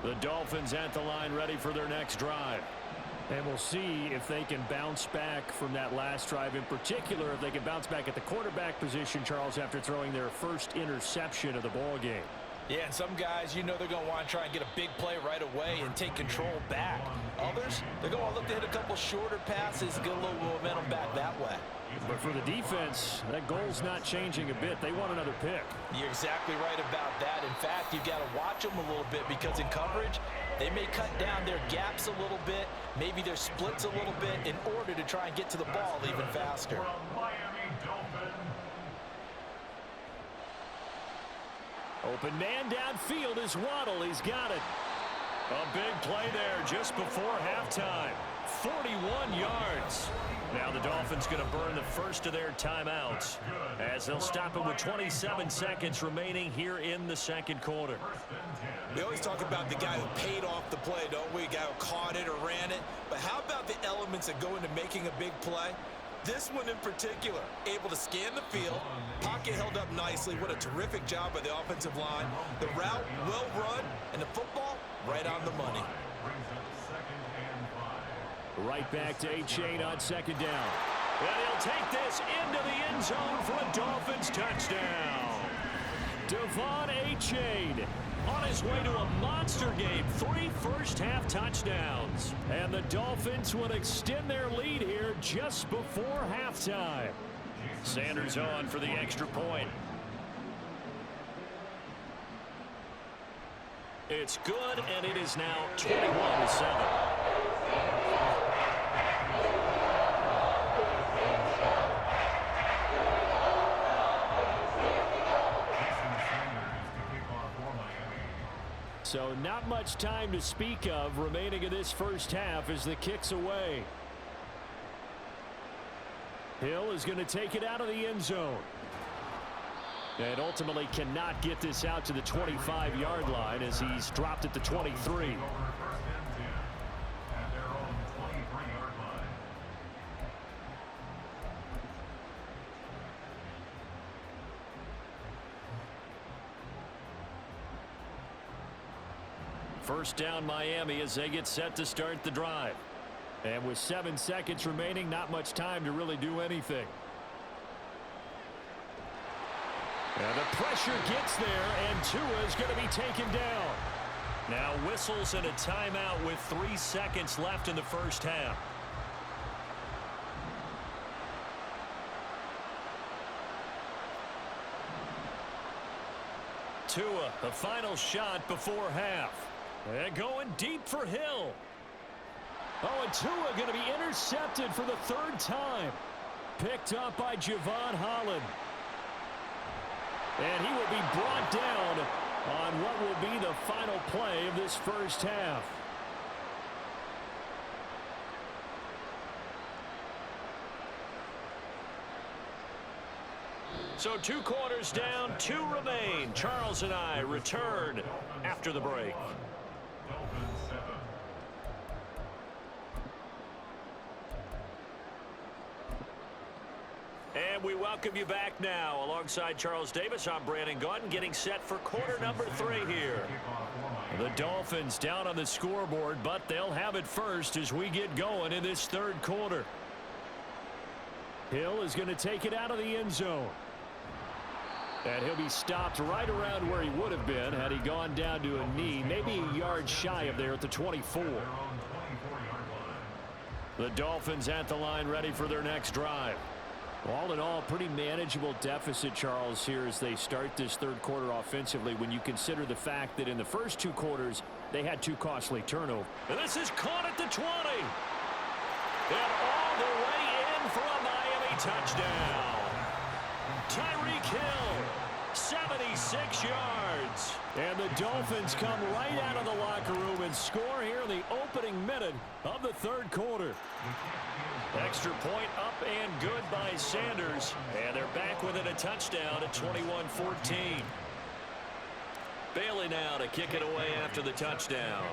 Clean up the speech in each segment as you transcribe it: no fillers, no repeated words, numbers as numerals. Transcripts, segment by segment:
The Dolphins at the line ready for their next drive. And we'll see if they can bounce back from that last drive. In particular, if they can bounce back at the quarterback position, Charles, after throwing their first interception of the ball game. Yeah, and some guys, you know they're going to want to try and get a big play right away and take control back. Others, they're going to look to hit a couple shorter passes, get a little momentum back that way. But for the defense, that goal's not changing a bit. They want another pick. You're exactly right about that. In fact, you've got to watch them a little bit because in coverage, they may cut down their gaps a little bit, maybe their splits a little bit in order to try and get to the ball even faster. Open man downfield is Waddle. He's got it. A big play there just before halftime. 41 yards. Now the Dolphins going to burn the first of their timeouts as they'll stop it with 27 seconds remaining here in the second quarter. We always talk about the guy who paid off the play, don't we? The guy who caught it or ran it. But how about the elements that go into making a big play? This one in particular, able to scan the field, pocket held up nicely. What a terrific job by the offensive line. The route well run, and the football right on the money. Right back to A-Chain on second down. And he'll take this into the end zone for a Dolphins touchdown. Devon A-Chain on his way to a monster game. 3 first-half touchdowns. And the Dolphins will extend their lead here just before halftime. Sanders on for the extra point. It's good, and it is now 21-7. So not much time to speak of remaining in this first half as the kick's away. Hill is going to take it out of the end zone. And ultimately cannot get this out to the 25-yard line as he's dropped at the 23. First down Miami as they get set to start the drive. And with 7 seconds remaining, not much time to really do anything. And the pressure gets there, and Tua is going to be taken down. Now whistles and a timeout with 3 seconds left in the first half. Tua, the final shot before half. And going deep for Hill. Oh, and Tua going to be intercepted for the 3rd time. Picked up by Javon Holland. And he will be brought down on what will be the final play of this first half. So 2 quarters down, 2 remain. Charles and I return after the break. And we welcome you back now. Alongside Charles Davis, I'm Brandon Gaudin, getting set for quarter number 3 here. The Dolphins down on the scoreboard, but they'll have it first as we get going in this 3rd quarter. Hill is going to take it out of the end zone. And he'll be stopped right around where he would have been had he gone down to a knee, maybe a yard shy of there at the 24. The Dolphins at the line ready for their next drive. All in all, pretty manageable deficit, Charles, here as they start this 3rd quarter offensively when you consider the fact that in the first 2 quarters, they had 2 costly turnovers. And this is caught at the 20. And all the way in for a Miami touchdown. Tyreek Hill, 76 yards. And the Dolphins come right out of the locker room and score here in the opening minute of the 3rd quarter. Extra point up and good by Sanders. And they're back within a touchdown at 21-14. Bailey now to kick it away after the touchdown.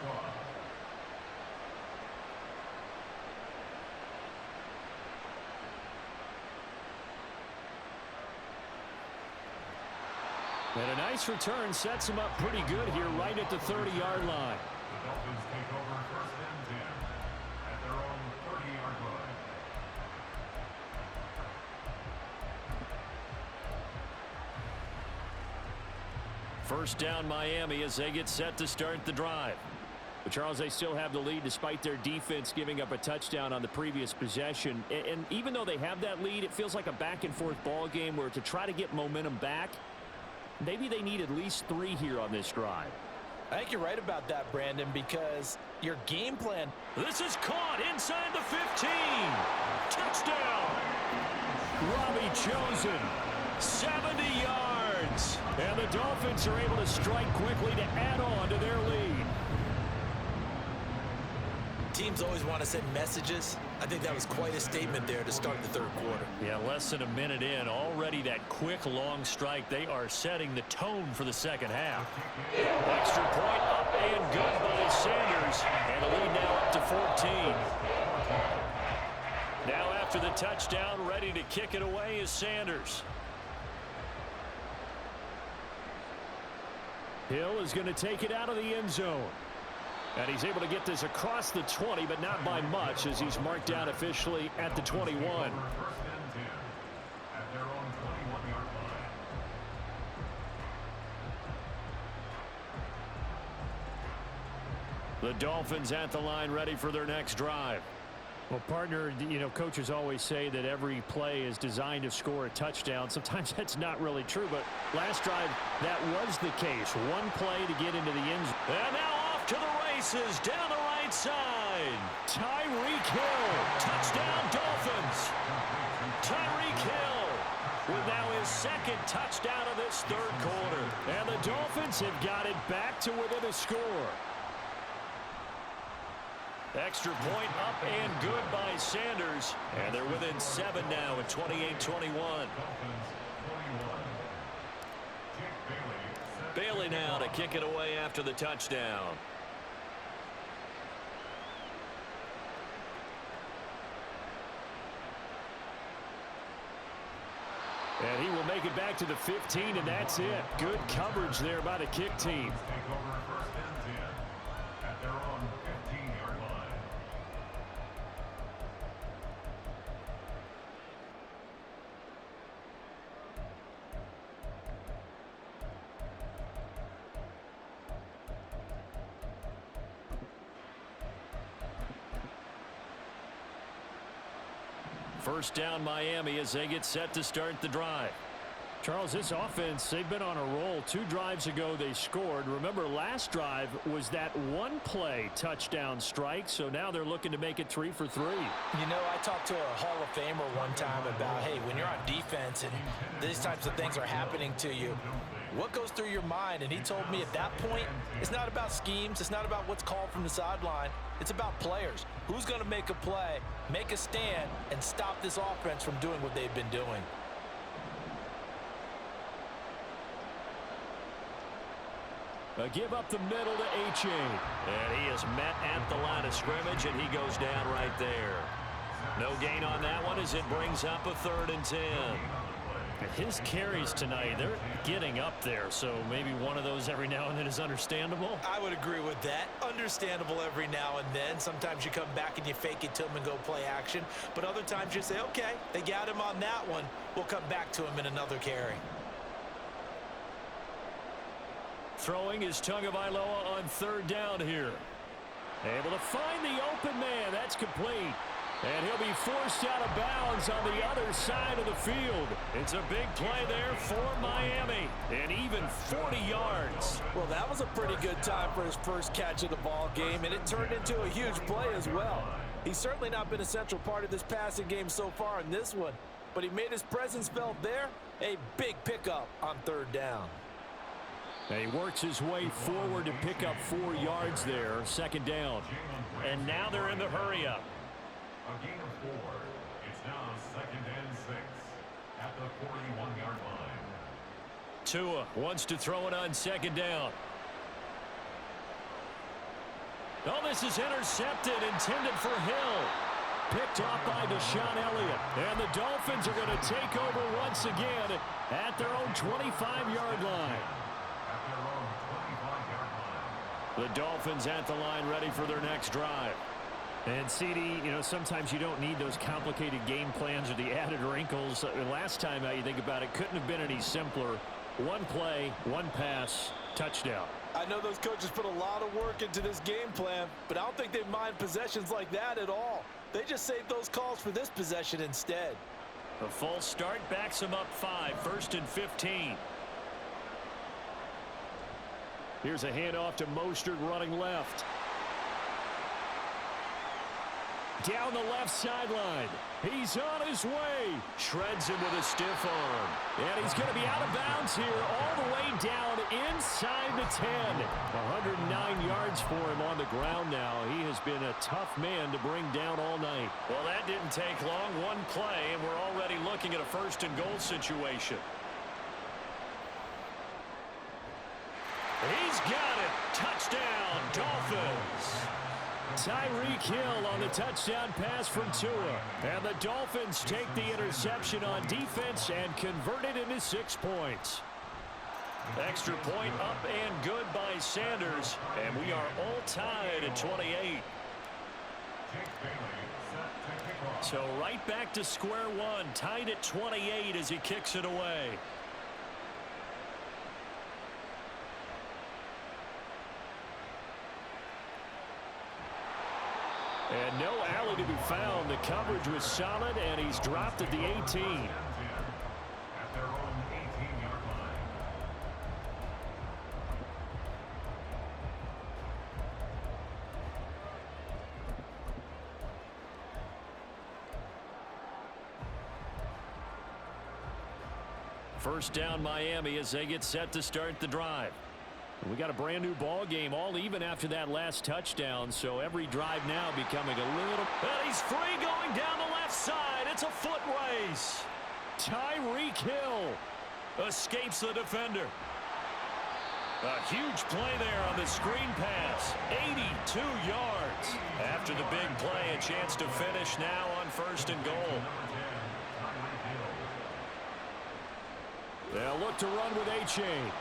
And a nice return sets him up pretty good here right at the 30-yard line. The Dolphins take over 1st and 10 at their own 30-yard line. First down Miami as they get set to start the drive. But Charles, they still have the lead despite their defense giving up a touchdown on the previous possession. And even though they have that lead, it feels like a back-and-forth ball game where to try to get momentum back, maybe they need at least 3 here on this drive. I think you're right about that, Brandon, because your game plan. This is caught inside the 15. Touchdown. Robbie Chosen, 70 yards. And the Dolphins are able to strike quickly to add on to their lead. Teams always want to send messages. I think that was quite a statement there to start the 3rd quarter. Yeah, less than a minute in. Already that quick, long strike. They are setting the tone for the 2nd half. Extra point up and good by Sanders. And the lead now up to 14. Now after the touchdown, ready to kick it away is Sanders. Hill is going to take it out of the end zone. And he's able to get this across the 20, but not by much as he's marked down officially at the 21. 1st and 10 at their own 21-yard line. The Dolphins at the line ready for their next drive. Well, partner, you know, coaches always say that every play is designed to score a touchdown. Sometimes that's not really true, but last drive, that was the case. One play to get into the end zone. And now off to the races down the right side. Tyreek Hill. Touchdown, Dolphins. Tyreek Hill with now his 2nd touchdown of this 3rd quarter. And the Dolphins have got it back to within a score. Extra point up and good by Sanders. And they're within 7 now at 28-21. Bailey now to kick it away after the touchdown. And he will make it back to the 15, and that's it. Good coverage there by the kick team. Take over 1st and 10 at their own 15-yard line. First down Miami as they get set to start the drive. Charles, this offense, they've been on a roll. 2 drives ago they scored. Remember, last drive was that one-play touchdown strike, so now they're looking to make it 3 for 3. You know, I talked to a Hall of Famer one time about, hey, when you're on defense and these types of things are happening to you, what goes through your mind? And he told me at that point, it's not about schemes. It's not about what's called from the sideline. It's about players. Who's going to make a play, make a stand, and stop this offense from doing what they've been doing? A give up the middle to H.A. And he is met at the line of scrimmage, and he goes down right there. No gain on that one as it brings up a 3rd and 10. His carries tonight, they're getting up there, so maybe one of those every now and then is understandable. I would agree with that. Understandable every now and then. Sometimes you come back and you fake it to him and go play action. But other times you say, okay, they got him on that one. We'll come back to him in another carry. Throwing is Tagovailoa on 3rd down here. Able to find the open man. That's complete. And he'll be forced out of bounds on the other side of the field. It's a big play there for Miami. And even 40 yards. Well, that was a pretty good time for his first catch of the ball game, and it turned into a huge play as well. He's certainly not been a central part of this passing game so far in this one, but he made his presence felt there. A big pickup on 3rd down. And he works his way forward to pick up 4 yards there, 2nd down. And now they're in the hurry-up. A gain of 4. It's now 2nd and 6 at the 41-yard line. Tua wants to throw it on 2nd down. Oh, this is intercepted, intended for Hill. Picked off by Deshaun Elliott. And the Dolphins are going to take over once again at their own 25-yard line. The Dolphins at the line ready for their next drive. And CD, sometimes you don't need those complicated game plans or the added wrinkles. Last time out, you think about it, couldn't have been any simpler. One play, one pass, touchdown. I know those coaches put a lot of work into this game plan, but I don't think they mind possessions like that at all. They just save those calls for this possession instead. A false start backs them up 5, 1st and 15. Here's a handoff to Mostert running left. Down the left sideline. He's on his way. Shreds him with a stiff arm. And he's going to be out of bounds here all the way down inside the 10. 109 yards for him on the ground now. He has been a tough man to bring down all night. Well, that didn't take long. One play, and we're already looking at a 1st and goal situation. He's got it. Touchdown, Dolphins. Tyreek Hill on the touchdown pass from Tua. And the Dolphins take the interception on defense and convert it into 6 points. Extra point up and good by Sanders. And we are all tied at 28. So right back to square one. Tied at 28 as he kicks it away. And no alley to be found. The coverage was solid, and he's dropped at the 18. At their own 18-yard line. First down Miami as they get set to start the drive. We got a brand new ball game, all even after that last touchdown, so every drive now becoming a little... And he's free going down the left side. It's a foot race. Tyreek Hill escapes the defender. A huge play there on the screen pass. 82 yards. After the big play, a chance to finish now on 1st and goal. They'll look to run with A-Chain.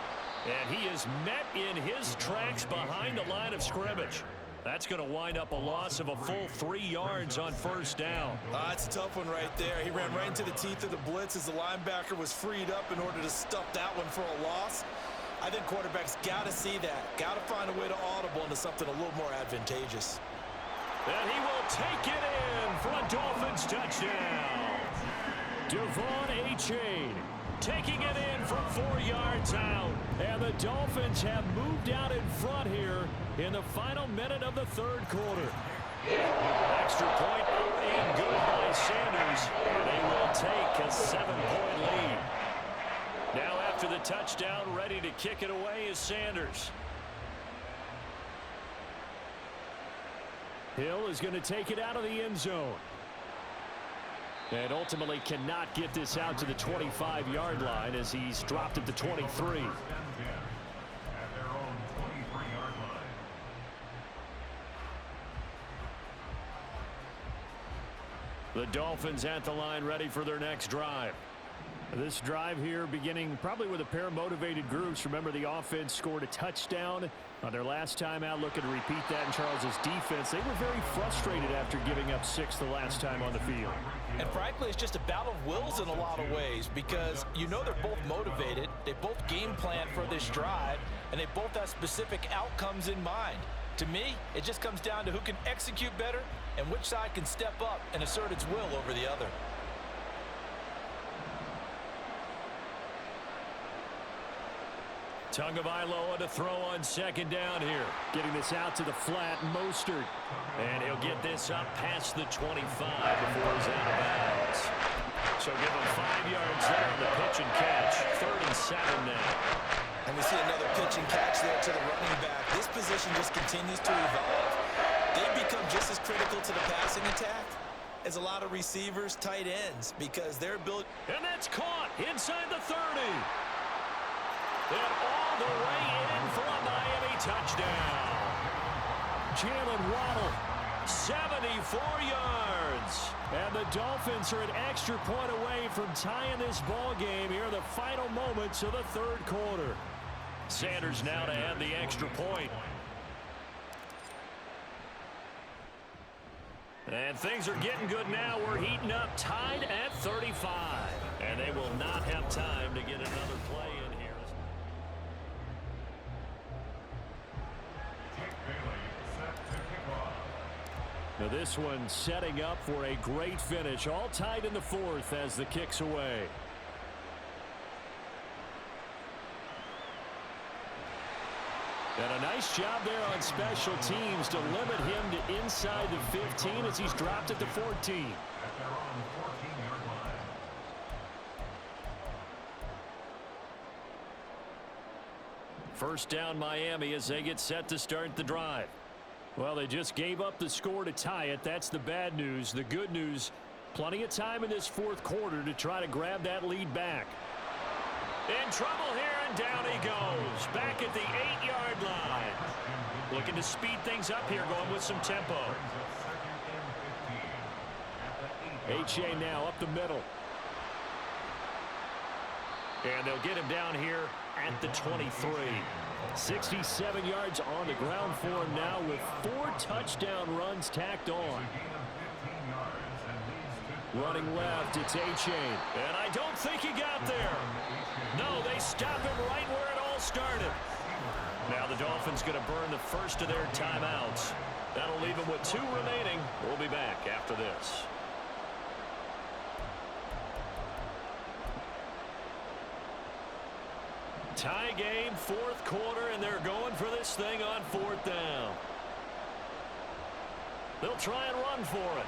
And he is met in his tracks behind the line of scrimmage. That's going to wind up a loss of a full 3 yards on 1st down. That's a tough one right there. He ran right into the teeth of the blitz as the linebacker was freed up in order to stuff that one for a loss. I think quarterbacks got to see that. Got to find a way to audible into something a little more advantageous. And he will take it in for a Dolphins touchdown. Devon A-Chain taking it in from 4 yards out. And the Dolphins have moved out in front here in the final minute of the 3rd quarter. Extra point up and good by Sanders. And they will take a 7-point lead. Now after the touchdown, ready to kick it away is Sanders. Hill is going to take it out of the end zone. And ultimately cannot get this out to the 25-yard line as he's dropped at the 23. At their own 23-yard line. The Dolphins at the line ready for their next drive. This drive here beginning probably with a pair of motivated groups. Remember, the offense scored a touchdown on their last time out, looking to repeat that in Charles's defense. They were very frustrated after giving up 6 the last time on the field. And frankly, it's just a battle of wills in a lot of ways because they're both motivated. They both game plan for this drive, and they both have specific outcomes in mind. To me, it just comes down to who can execute better and which side can step up and assert its will over the other. Tagovailoa to throw on 2nd down here. Getting this out to the flat, Mostert. And he'll get this up past the 25 before he's out of bounds. So give him 5 yards there on the pitch and catch. 3rd and 7 now. And we see another pitch and catch there to the running back. This position just continues to evolve. They've become just as critical to the passing attack as a lot of receivers, tight ends, because their ability... And that's caught inside the 30. And all the way in for a Miami touchdown. Jalen Waddle, 74 yards. And the Dolphins are an extra point away from tying this ball game here in the final moments of the 3rd quarter. Sanders now to add the extra point. And things are getting good now. We're heating up, tied at 35. And they will not have time to get another play in here. Now this one setting up for a great finish. All tied in the fourth as the kick's away. And a nice job there on special teams to limit him to inside the 15 as he's dropped at the 14. First down Miami as they get set to start the drive. Well, they just gave up the score to tie it. That's the bad news. The good news, plenty of time in this fourth quarter to try to grab that lead back. In trouble here, and down he goes. Back at the 8-yard line. Looking to speed things up here, going with some tempo. H.A. now up the middle. And they'll get him down here at the 23. 67 yards on the ground for him now with 4 touchdown runs tacked on. Running left, it's A-Chain. And I don't think he got there. No, they stop him right where it all started. Now the Dolphins going to burn the first of their timeouts. That'll leave them with 2 remaining. We'll be back after this. Tie game, fourth quarter, and they're going for this thing on 4th down. They'll try and run for it.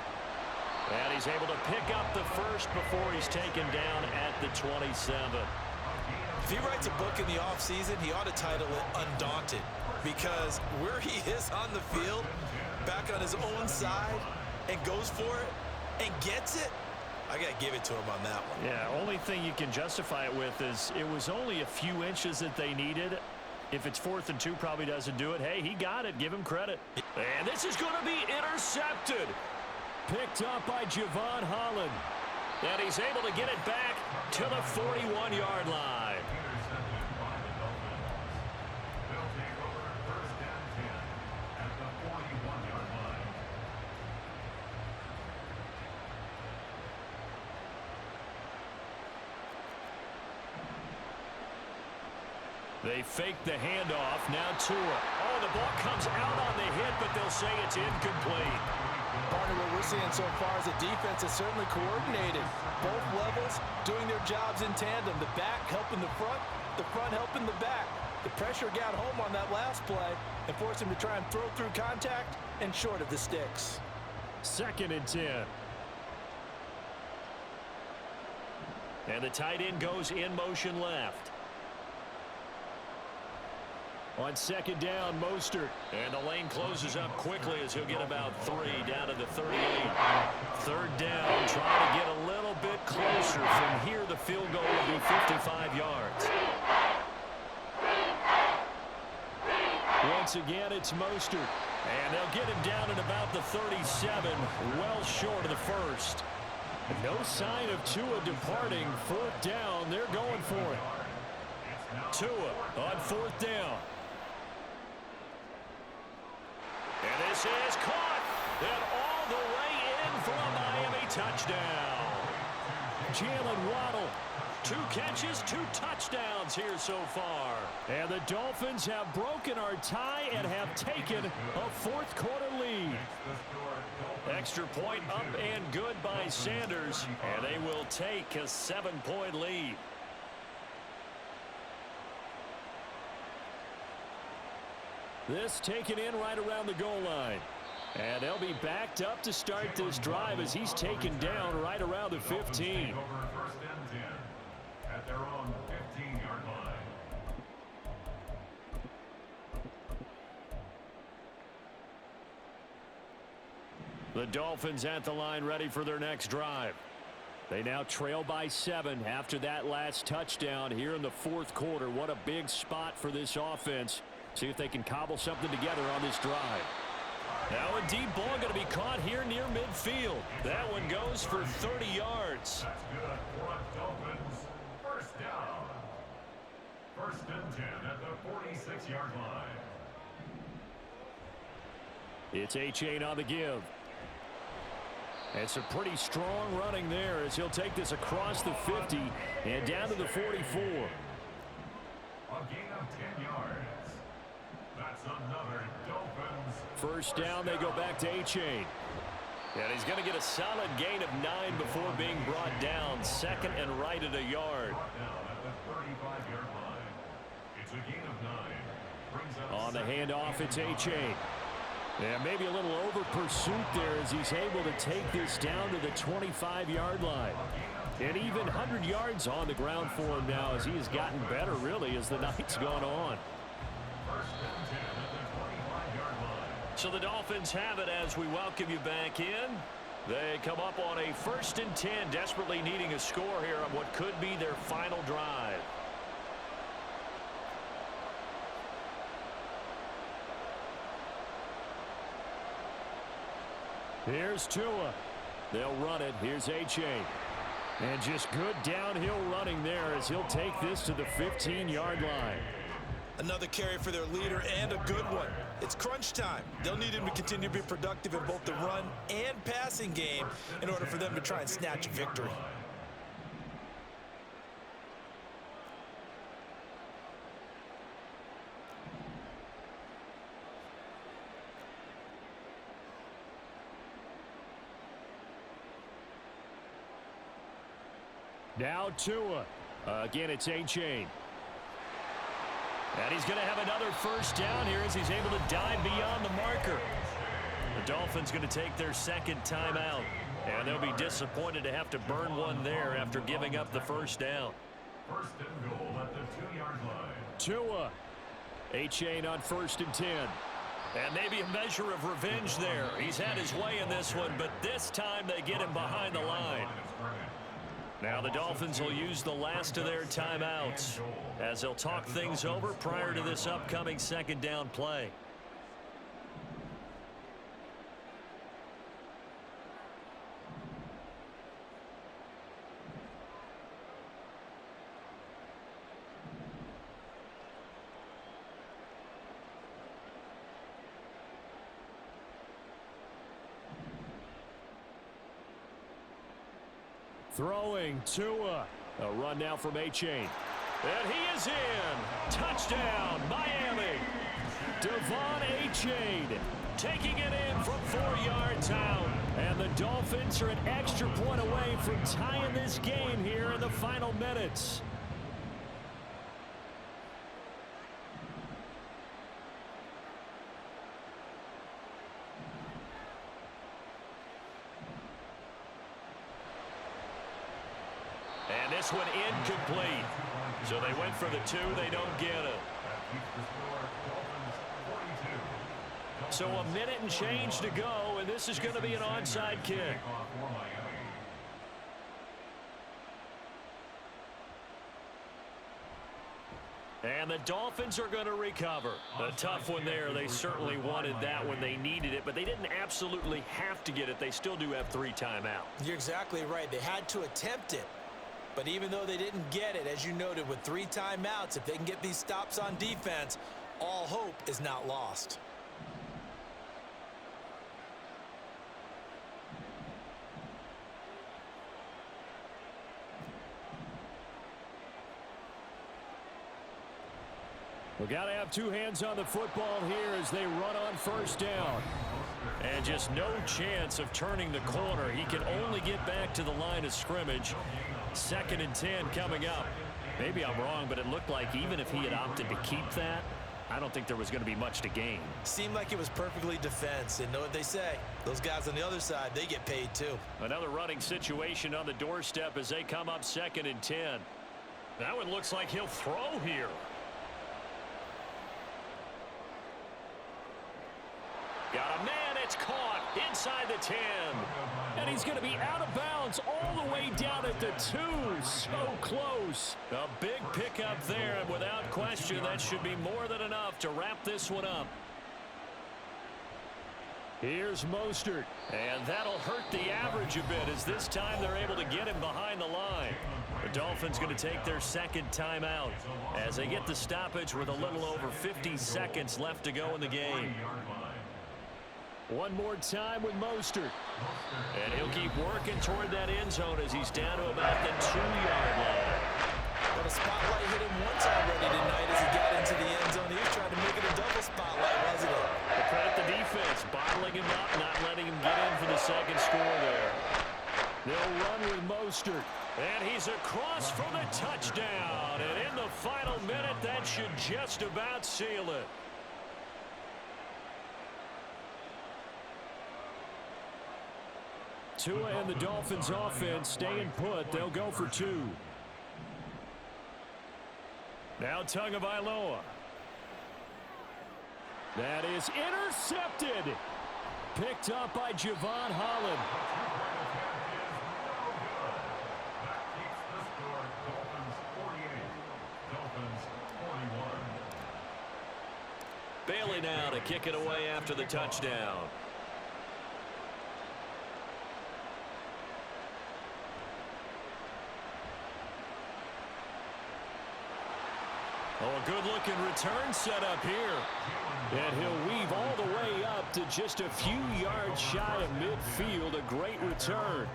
And he's able to pick up the first before he's taken down at the 27. If he writes a book in the offseason, he ought to title it Undaunted, because where he is on the field, back on his own side, and goes for it and gets it, I got to give it to him on that one. Yeah, only thing you can justify it with is it was only a few inches that they needed. If it's 4th and 2, probably doesn't do it. Hey, he got it. Give him credit. And this is going to be intercepted. Picked up by Javon Holland. And he's able to get it back to the 41-yard line. They fake the handoff. Now Tua. Oh, the ball comes out on the hit, but they'll say it's incomplete. Partner, what we're seeing so far is a defense is certainly coordinated. Both levels doing their jobs in tandem. The back helping the front helping the back. The pressure got home on that last play and forced him to try and throw through contact and short of the sticks. 2nd and 10. And the tight end goes in motion left. On 2nd down, Mostert. And the lane closes up quickly as he'll get about 3 down to the 38. 3rd down, trying to get a little bit closer. From here, the field goal will be 55 yards. Once again, it's Mostert. And they'll get him down at about the 37, well short of the first. No sign of Tua departing. 4th down, they're going for it. Tua on 4th down. And this is caught, and all the way in for a Miami touchdown. Jalen Waddle, 2 catches, 2 touchdowns here so far. And the Dolphins have broken our tie and have taken a 4th quarter lead. Extra point up and good by Sanders, and they will take a 7-point lead. This taken in right around the goal line. And they'll be backed up to start this drive as he's taken down right around the 15. 1st and 10 at their own 15-yard line. The Dolphins at the line ready for their next drive. They now trail by 7 after that last touchdown here in the 4th quarter. What a big spot for this offense. See if they can cobble something together on this drive. Now a deep ball going to be caught here near midfield. That one goes for 30 yards. That's good for Dolphins. 1st down. 1st and 10 at the 46-yard line. It's A-Chain on the give. It's a pretty strong running there as he'll take this across the 50 and down to the 44. A gain of 10 yards. That's another Dolphins. First down, they go back to A-Chain. And he's going to get a solid gain of 9 before being brought down. Second and right at a yard. Brought down at the 35-yard line. It's a gain of 9. Brings up On the handoff, it's A-Chain. And maybe a little over pursuit there as he's able to take this down to the 25-yard line. And even 100 yards on the ground for him now as he has gotten better, really, as the night's gone on. First and 10 at the 25-yard line. So the Dolphins have it as we welcome you back in. They come up on a 1st and 10, desperately needing a score here on what could be their final drive. Here's Tua. They'll run it. Here's A-Chain. And just good downhill running there as he'll take this to the 15-yard line. Another carry for their leader and a good one. It's crunch time. They'll need him to continue to be productive in both the run and passing game in order for them to try and snatch a victory. Now Tua. Again, it's A-Chain. And he's going to have another first down here as he's able to dive beyond the marker. The Dolphins going to take their second timeout. And they'll be disappointed to have to burn one there after giving up the first down. First and goal at the 2-yard line. Tua. A-Chain on 1st and 10. And maybe a measure of revenge there. He's had his way in this one, but this time they get him behind the line. Now the Dolphins will use the last of their timeouts as they'll talk things over prior to this upcoming second down play. Throwing Tua. A run now from A-Chain. And he is in. Touchdown, Miami. Devon A-Chain taking it in from 4 yards out. And the Dolphins are an extra point away from tying this game here in the final minutes. And this one incomplete. So they went for the 2. They don't get it. So a minute and change to go, and this is going to be an onside kick. And the Dolphins are going to recover. A tough one there. They certainly wanted that when they needed it, but they didn't absolutely have to get it. They still do have 3 timeouts. You're exactly right. They had to attempt it. But even though they didn't get it, as you noted, with 3 timeouts, if they can get these stops on defense, all hope is not lost. We got to have 2 hands on the football here as they run on first down. And just no chance of turning the corner. He can only get back to the line of scrimmage. 2nd and 10 coming up. Maybe I'm wrong, but it looked like even if he had opted to keep that, I don't think there was going to be much to gain. Seemed like it was perfectly defense. And know what they say? Those guys on the other side, they get paid too. Another running situation on the doorstep as they come up 2nd and 10. That one looks like he'll throw here. Got a man, it's caught inside the 10. And he's going to be out of bounds all the way down at the 2. So close. A big pickup there, and without question, that should be more than enough to wrap this one up. Here's Mostert. And that'll hurt the average a bit as this time they're able to get him behind the line. The Dolphins going to take their second timeout as they get the stoppage with a little over 50 seconds left to go in the game. One more time with Mostert. And he'll keep working toward that end zone as he's down to about the 2-yard line. But a spotlight hit him once already tonight as he got into the end zone. He was trying to make it a double spotlight, wasn't he? But credit the defense, bottling him up, not letting him get in for the second score there. They'll run with Mostert. And he's across for the touchdown. And in the final minute, that should just about seal it. Tua and the Dolphins offense staying put. They'll go for 2. Now Tagovailoa. That is intercepted. Picked up by Javon Holland. Bailey now to kick it away after the touchdown. Oh, a good-looking return set up here. And he'll weave all the way up to just a few yards shy of midfield. A great return.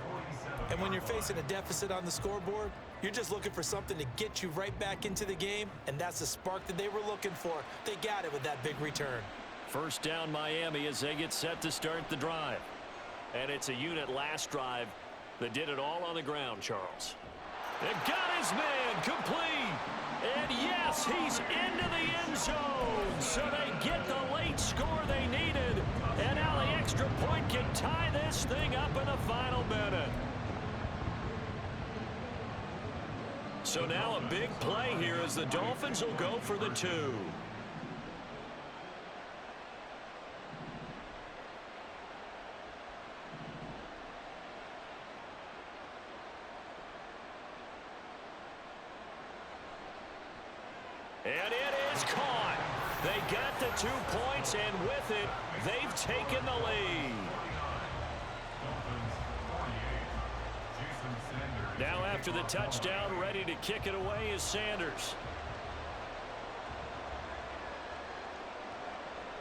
And when you're facing a deficit on the scoreboard, you're just looking for something to get you right back into the game, and that's the spark that they were looking for. They got it with that big return. First down Miami as they get set to start the drive. And it's a unit last drive that did it all on the ground, Charles. They've got his man complete. And yes, he's into the end zone. So they get the late score they needed. And now the extra point can tie this thing up in the final minute. So now a big play here as the Dolphins will go for the 2. And it is caught. They got the 2 points, and with it, they've taken the lead. Now after the touchdown, ready to kick it away is Sanders.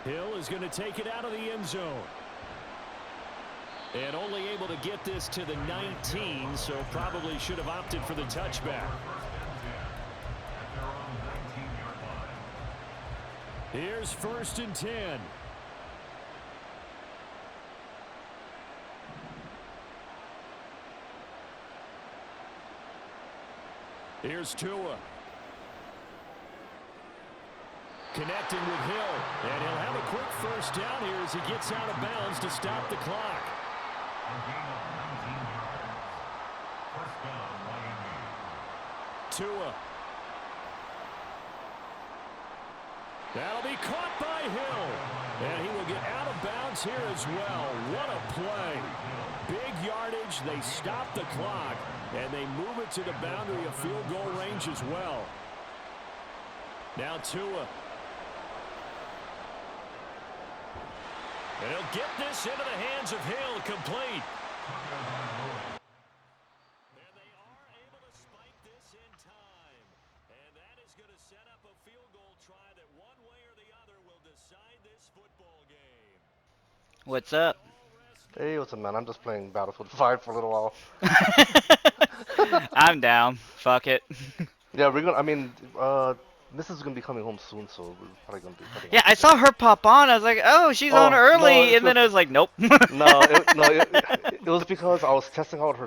Hill is going to take it out of the end zone. And only able to get this to the 19, so probably should have opted for the touchback. Here's 1st and 10. Here's Tua. Connecting with Hill. And he'll have a quick first down here as he gets out of bounds to stop the clock. Tua. That'll be caught by Hill. And he will get out of bounds here as well. What a play. Big yardage. They stop the clock. And they move it to the boundary of field goal range as well. Now Tua. And he'll get this into the hands of Hill, complete. And they are able to spike this in time. And that is going to set up a field goal try that one way or the other will decide this football game. What's up? Hey, what's up, man? I'm just playing Battlefield 5 for a little while. I'm down. Fuck it. Yeah, we're gonna. I mean, Mrs. is gonna be coming home soon, so we're probably gonna be. Yeah, I saw her pop on. I was like, oh, she's on early, no, and then I was like, nope. It was because I was testing out her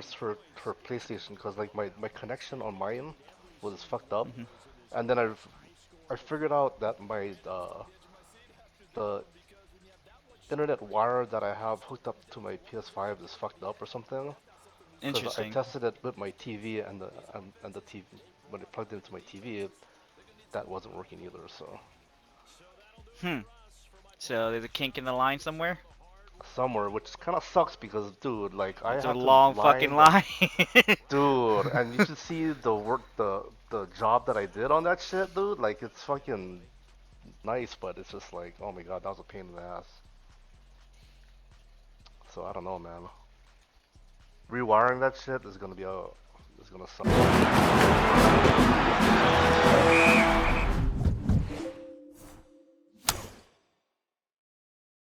PlayStation because like my connection on mine was fucked up, and then I figured out that my the internet wire that I have hooked up to my PS5 is fucked up or something. Interesting. I tested it with my TV and the TV when it plugged into my TV, that wasn't working either. So. So there's a kink in the line somewhere. Somewhere, which kind of sucks because, dude, like it's a long fucking line. Dude, and you should see the work, the job that I did on that shit, dude. Like it's fucking nice, but it's just like, oh my god, that was a pain in the ass. So I don't know, man. Rewiring that shit is gonna be is gonna suck.